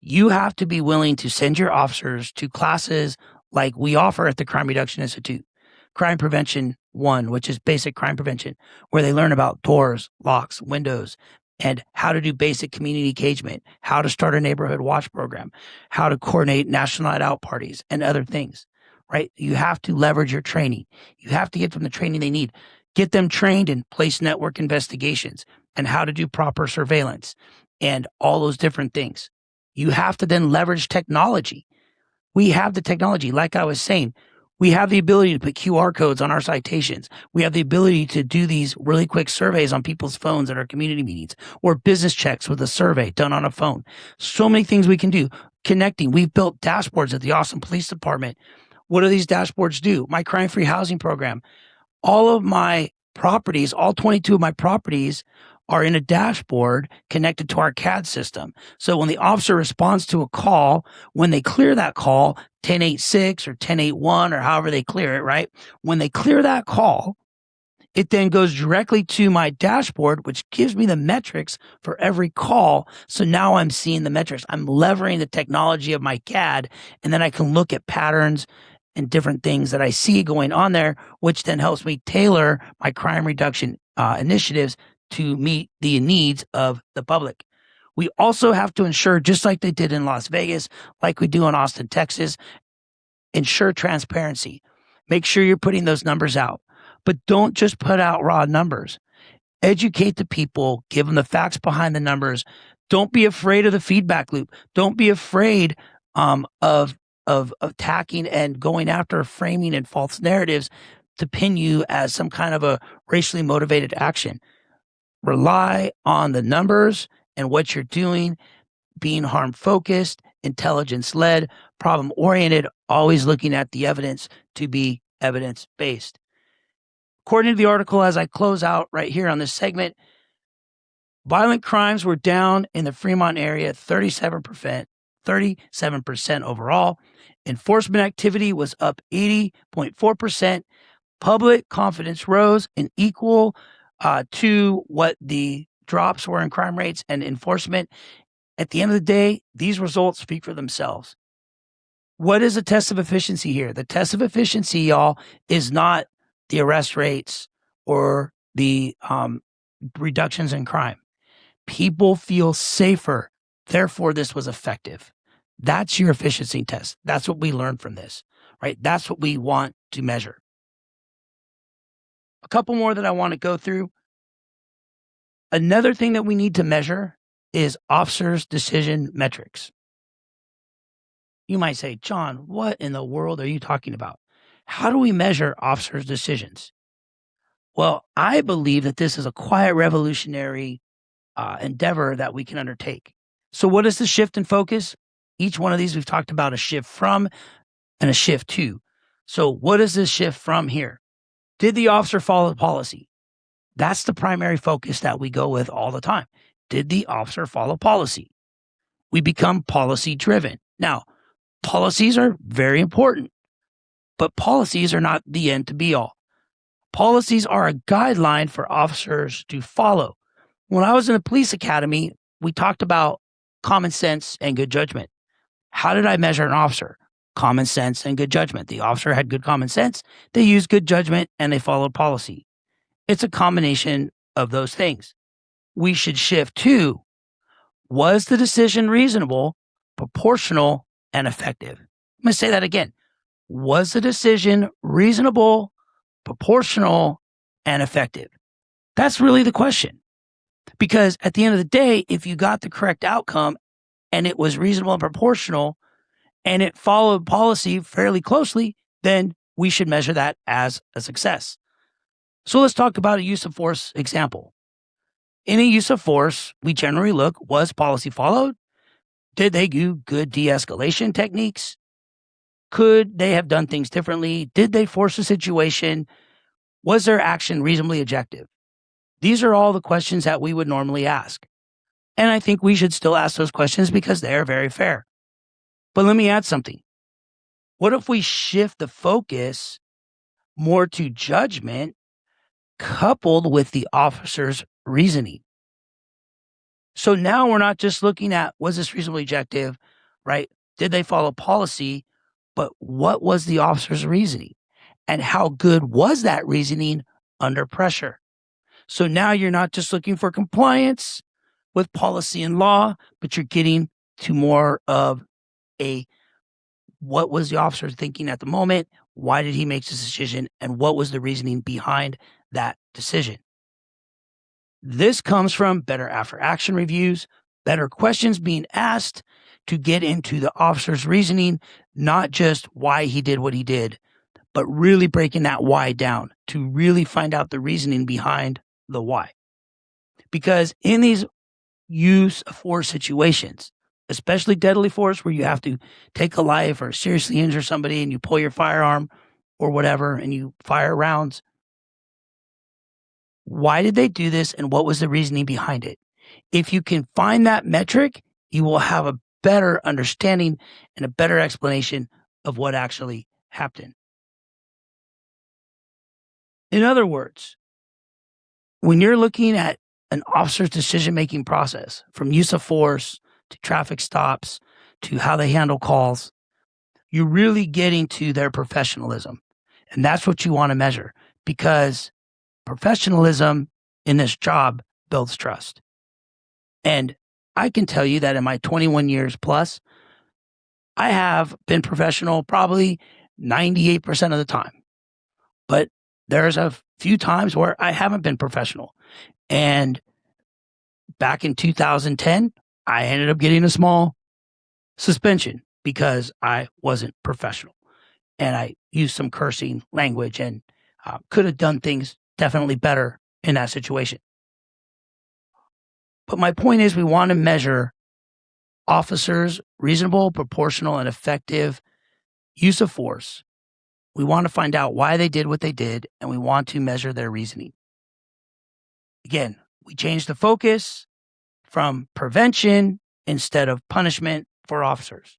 You have to be willing to send your officers to classes like we offer at the Crime Reduction Institute. Crime Prevention 1, which is basic crime prevention, where they learn about doors, locks, windows, and how to do basic community engagement, how to start a neighborhood watch program, how to coordinate national night out parties, and other things, right? You have to leverage your training. You have to get them the training they need. Get them trained in place network investigations and how to do proper surveillance and all those different things. You have to then leverage technology. We have the technology. Like I was saying, we have the ability to put QR codes on our citations. We have the ability to do these really quick surveys on people's phones at our community meetings, or business checks with a survey done on a phone. So many things we can do. Connecting. We've built dashboards at the Austin Police Department. What do these dashboards do? My crime-free housing program. All of my properties, all 22 of my properties are in a dashboard connected to our CAD system. So when the officer responds to a call, when they clear that call, 1086 or 1081 or however they clear it, right? When they clear that call, it then goes directly to my dashboard, which gives me the metrics for every call. So now I'm seeing the metrics. I'm leveraging the technology of my CAD, and then I can look at patterns and different things that I see going on there, which then helps me tailor my crime reduction initiatives to meet the needs of the public. We also have to ensure, just like they did in Las Vegas, like we do in Austin, Texas, ensure transparency. Make sure you're putting those numbers out, but don't just put out raw numbers. Educate the people, give them the facts behind the numbers. Don't be afraid of the feedback loop. Don't be afraid of attacking and going after framing and false narratives to pin you as some kind of a racially motivated action. Rely on the numbers and what you're doing, being harm focused, intelligence led, problem oriented, always looking at the evidence to be evidence based. According to the article, as I close out right here on this segment, violent crimes were down in the Fremont area 37% overall. Enforcement activity was up 80.4%. Public confidence rose and equal to what the drops were in crime rates and enforcement. At the end of the day, these results speak for themselves. What is a test of efficiency here? The test of efficiency, y'all, is not the arrest rates or the reductions in crime. People feel safer. Therefore, this was effective. That's your efficiency test. That's what we learned from this, right? That's what we want to measure. A couple more that I want to go through. Another thing that we need to measure is officers' decision metrics. You might say, John, what in the world are you talking about? How do we measure officers' decisions? Well, I believe that this is a quiet revolutionary endeavor that we can undertake. So, what is the shift in focus? Each one of these we've talked about a shift from and a shift to. So, what is this shift from here? Did the officer follow the policy? That's the primary focus that we go with all the time. Did the officer follow policy? We become policy driven. Now, policies are very important, but policies are not the end to be all. Policies are a guideline for officers to follow. When I was in the police academy, we talked about common sense and good judgment. How did I measure an officer? Common sense and good judgment. The officer had good common sense, they used good judgment, and they followed policy. It's a combination of those things. We should shift to, was the decision reasonable, proportional, and effective? I'm going to say that again. Was the decision reasonable, proportional, and effective? That's really the question. Because at the end of the day, if you got the correct outcome and it was reasonable and proportional and it followed policy fairly closely, then we should measure that as a success. So let's talk about a use of force example. In a use of force, we generally look, was policy followed? Did they do good de-escalation techniques? Could they have done things differently? Did they force a situation? Was their action reasonably objective? These are all the questions that we would normally ask. And I think we should still ask those questions because they are very fair. But let me add something. What if we shift the focus more to judgment coupled with the officer's reasoning? So now we're not just looking at, was this reasonably objective, right? Did they follow policy? But what was the officer's reasoning? And how good was that reasoning under pressure? So now you're not just looking for compliance with policy and law, but you're getting to more of a, what was the officer thinking at the moment? Why did he make this decision? And what was the reasoning behind that decision? This comes from better after action reviews, better questions being asked to get into the officer's reasoning, not just why he did what he did, but really breaking that why down to really find out the reasoning behind the why. Because in these use of force situations, especially deadly force where you have to take a life or seriously injure somebody and you pull your firearm or whatever and you fire rounds, why did they do this and what was the reasoning behind it? If you can find that metric, you will have a better understanding and a better explanation of what actually happened. In other words, when you're looking at an officer's decision-making process, from use of force to traffic stops to how they handle calls, you're really getting to their professionalism. And that's what you want to measure, because professionalism in this job builds trust. And I can tell you that in my 21 years plus, I have been professional probably 98% of the time. But there's a few times where I haven't been professional. And back in 2010, I ended up getting a small suspension because I wasn't professional. And I used some cursing language and could have done things definitely better in that situation. But my point is, we want to measure officers' reasonable, proportional, and effective use of force. We want to find out why they did what they did, and we want to measure their reasoning. Again, we changed the focus from prevention instead of punishment for officers.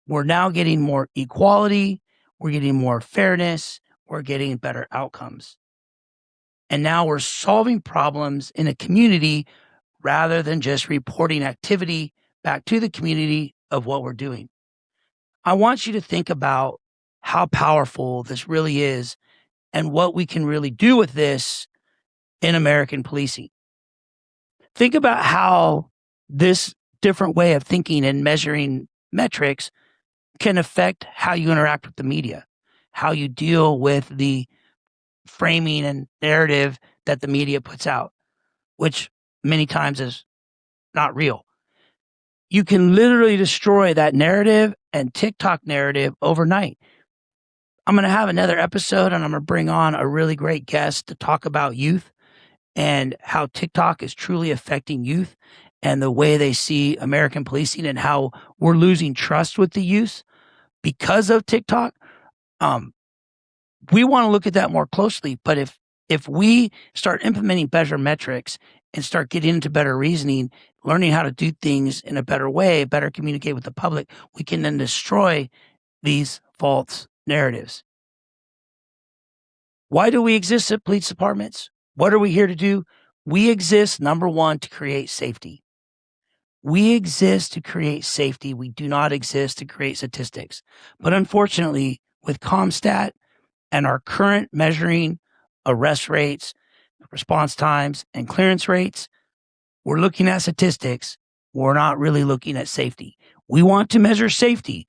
We're now getting more equality, we're getting more fairness, we're getting better outcomes. And now we're solving problems in a community rather than just reporting activity back to the community of what we're doing. I want you to think about how powerful this really is and what we can really do with this in American policing. Think about how this different way of thinking and measuring metrics can affect how you interact with the media, how you deal with the framing and narrative that the media puts out, which many times is not real. You can literally destroy that narrative and TikTok narrative overnight. I'm going to have another episode and I'm going to bring on a really great guest to talk about youth and how TikTok is truly affecting youth and the way they see American policing and how we're losing trust with the youth because of TikTok. We want to look at that more closely, but if we start implementing better metrics and start getting into better reasoning, learning how to do things in a better way, better communicate with the public, we can then destroy these false narratives. Why do we exist at police departments? What are we here to do? We exist, number one, to create safety. We exist to create safety. We do not exist to create statistics. But unfortunately, with CompStat and our current measuring arrest rates, response times, and clearance rates, we're looking at statistics. We're not really looking at safety. We want to measure safety,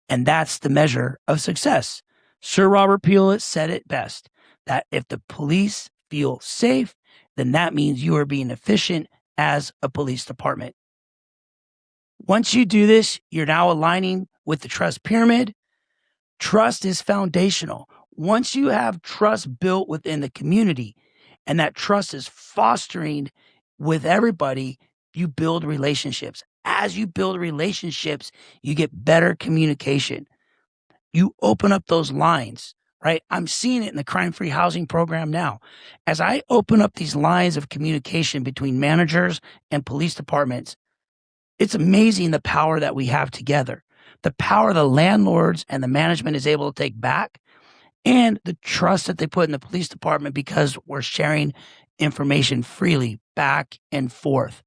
and that's the measure of success. Sir Robert Peel said it best, that if the police feel safe, then that means you are being efficient as a police department. Once you do this, you're now aligning with the trust pyramid. Trust is foundational. Once you have trust built within the community and that trust is fostering with everybody, you build relationships. As you build relationships, you get better communication. You open up those lines, right? I'm seeing it in the crime-free housing program now. As I open up these lines of communication between managers and police departments, it's amazing the power that we have together, the power the landlords and the management is able to take back, and the trust that they put in the police department because we're sharing information freely back and forth.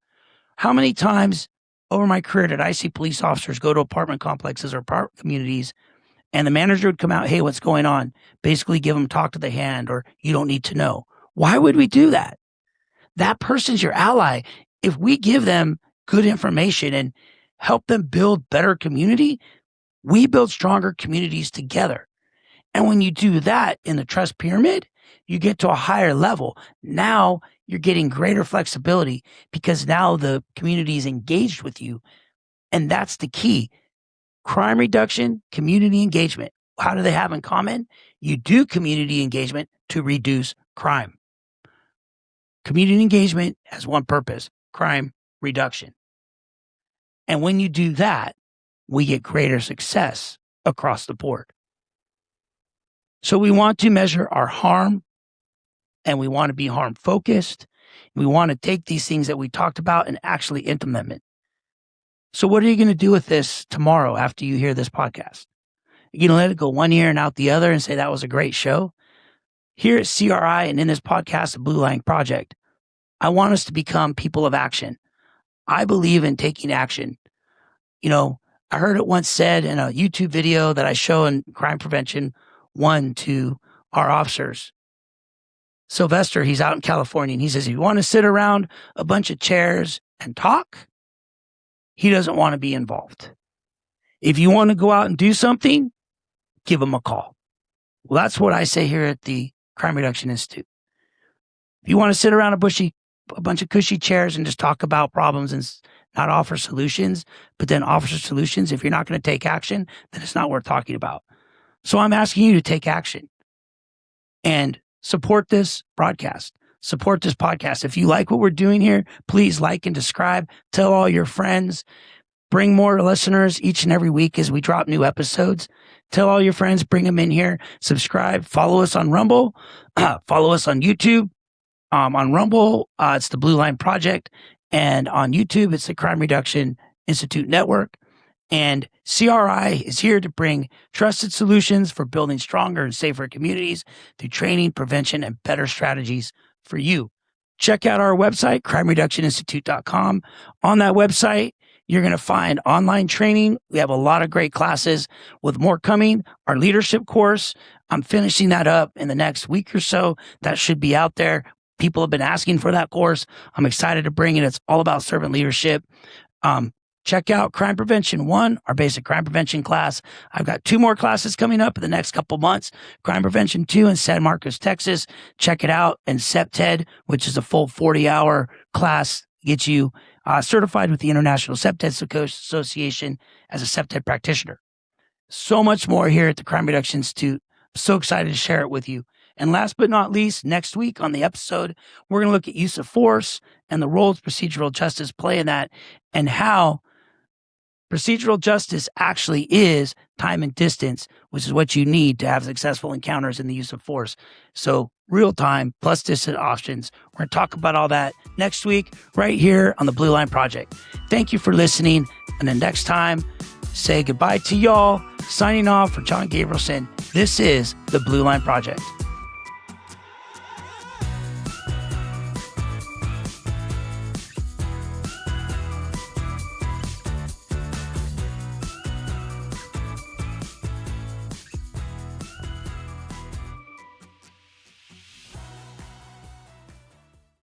How many times over my career did I see police officers go to apartment complexes or apartment communities and the manager would come out, hey, what's going on? Basically give them talk to the hand or you don't need to know. Why would we do that? That person's your ally. If we give them good information and help them build better community, we build stronger communities together. And when you do that in the trust pyramid, you get to a higher level. Now you're getting greater flexibility because now the community is engaged with you. And that's the key. Crime reduction, community engagement. How do they have in common? You do community engagement to reduce crime. Community engagement has one purpose, crime reduction. And when you do that, we get greater success across the board. So we want to measure our harm and we want to be harm focused. We want to take these things that we talked about and actually implement it. So what are you going to do with this tomorrow after you hear this podcast? You're going to let it go one ear and out the other and say that was a great show? Here at CRI and in this podcast, the Blue Line Project, I want us to become people of action. I believe in taking action. You know, I heard it once said in a YouTube video that I show in Crime Prevention 1 to our officers. Sylvester, he's out in California, and he says, if you want to sit around a bunch of chairs and talk, he doesn't want to be involved. If you want to go out and do something, give him a call. Well, that's what I say here at the Crime Reduction Institute. If you want to sit around a bunch of cushy chairs and just talk about problems and not offer solutions, but then offer solutions, if you're not going to take action, then it's not worth talking about. So I'm asking you to take action and support this broadcast, support this podcast. If you like what we're doing here, please like and subscribe, tell all your friends, bring more listeners each and every week as we drop new episodes. Tell all your friends, bring them in here, subscribe, follow us on Rumble, follow us on YouTube. On Rumble, it's the Blue Line Project, and on YouTube, it's the Crime Reduction Institute Network. And CRI is here to bring trusted solutions for building stronger and safer communities through training, prevention, and better strategies for you. Check out our website, crimereductioninstitute.com. On that website, You're going to find online training. We have a lot of great classes with more coming. Our leadership course, I'm finishing that up in the next week or so. That should be out there. People have been asking for that course. I'm excited to bring it. It's all about servant leadership. Check out Crime Prevention 1, our basic crime prevention class. I've got 2 more classes coming up in the next couple months. Crime Prevention 2 in San Marcos, Texas. Check it out. And CEPTED, which is a full 40-hour class, gets you certified with the International CEPTED Association as a CEPTED practitioner. So much more here at the Crime Reduction Institute. I'm so excited to share it with you. And last but not least, next week on the episode, we're going to look at use of force and the roles procedural justice play in that, and how procedural justice actually is time and distance, which is what you need to have successful encounters in the use of force. So real time plus distant options. We're going to talk about all that next week right here on the Blue Line Project. Thank you for listening. And then next time, say goodbye to y'all. Signing off for John Gabrielson. This is the Blue Line Project.